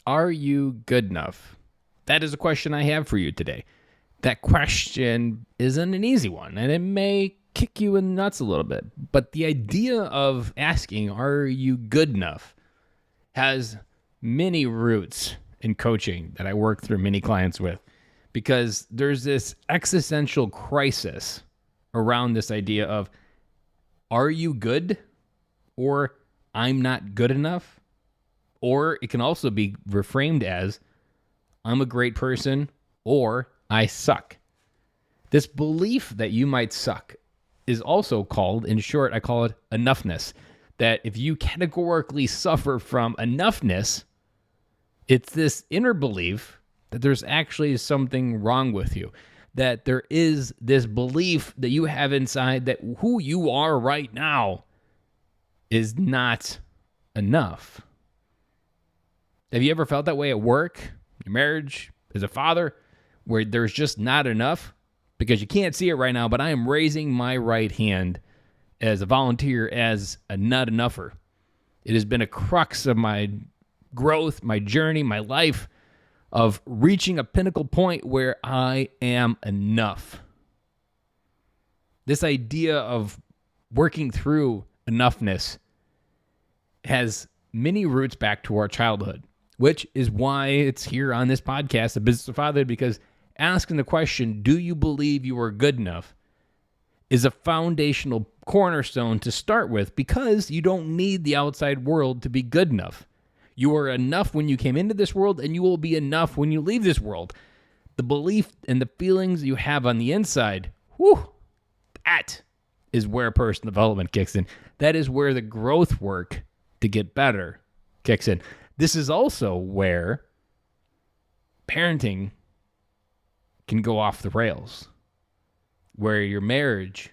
Are you good enough? That is a question I have for you today. That question isn't an easy one, and it may kick you in the nuts a little bit. But the idea of asking, are you good enough, has many roots in coaching that I work through many clients with, because there's this existential crisis around this idea of, are you good? Or I'm not good enough? Or it can also be reframed as, I'm a great person, or I suck. This belief that you might suck is also called, in short, I call it enoughness. That if you categorically suffer from enoughness, it's this inner belief that there's actually something wrong with you. That there is this belief that you have inside that who you are right now is not enough. Have you ever felt that way at work, your marriage, as a father, where there's just not enough? Because you can't see it right now, but I am raising my right hand as a volunteer, as a not enougher. It has been a crux of my growth, my journey, my life, of reaching a pinnacle point where I am enough. This idea of working through enoughness has many roots back to our childhood, which is why it's here on this podcast, The Business of Fatherhood, because asking the question, do you believe you are good enough, is a foundational cornerstone to start with, because you don't need the outside world to be good enough. You are enough when you came into this world, and you will be enough when you leave this world. The belief and the feelings you have on the inside, that is where personal development kicks in. That is where the growth work to get better kicks in. This is also where parenting can go off the rails, where your marriage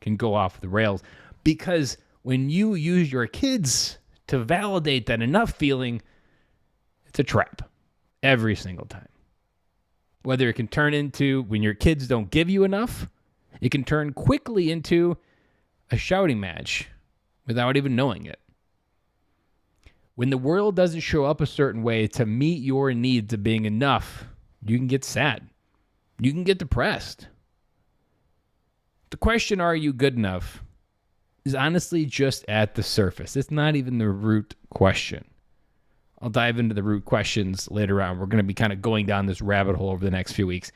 can go off the rails. Because when you use your kids to validate that enough feeling, it's a trap every single time. Whether it can turn into, when your kids don't give you enough, it can turn quickly into a shouting match without even knowing it. When the world doesn't show up a certain way to meet your needs of being enough, you can get sad. You can get depressed. The question, are you good enough, is honestly just at the surface. It's not even the root question. I'll dive into the root questions later on. We're going to be kind of going down this rabbit hole over the next few weeks.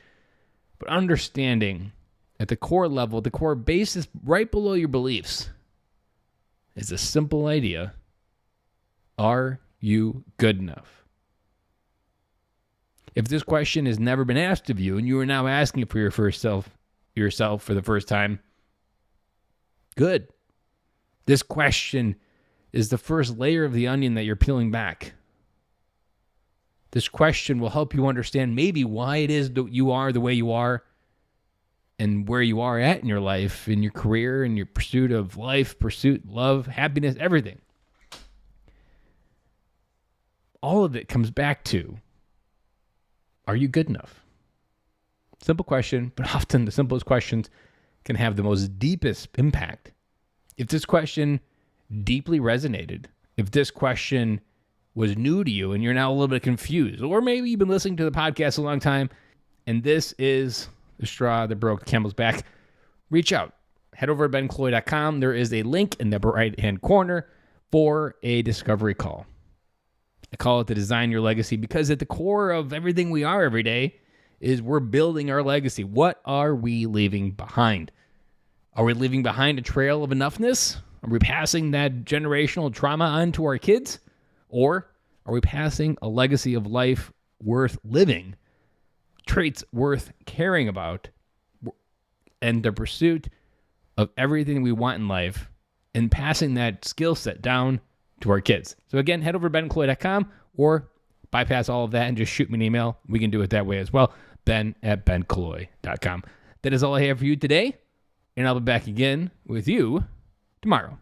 But understanding at the core level, the core basis right below your beliefs, is a simple idea. Are you good enough? If this question has never been asked of you and you are now asking it for yourself for the first time, good. This question is the first layer of the onion that you're peeling back. This question will help you understand maybe why it is that you are the way you are and where you are at in your life, in your career, in your pursuit of life, love, happiness, everything. All of it comes back to, are you good enough? Simple question, but often the simplest questions can have the most deepest impact. If this question deeply resonated, if this question was new to you and you're now a little bit confused, or maybe you've been listening to the podcast a long time and this is the straw that broke the camel's back, reach out. Head over to bencloy.com. There is a link in the right-hand corner for a discovery call. I call it the Design Your Legacy because at the core of everything we are every day is we're building our legacy. What are we leaving behind? Are we leaving behind a trail of enoughness? Are we passing that generational trauma on to our kids? Or are we passing a legacy of life worth living, traits worth caring about, and the pursuit of everything we want in life, and passing that skill set down to our kids? So again, head over to bencloy.com or bypass all of that and just shoot me an email. We can do it that way as well. ben@bencloy.com. That is all I have for you today, and I'll be back again with you tomorrow.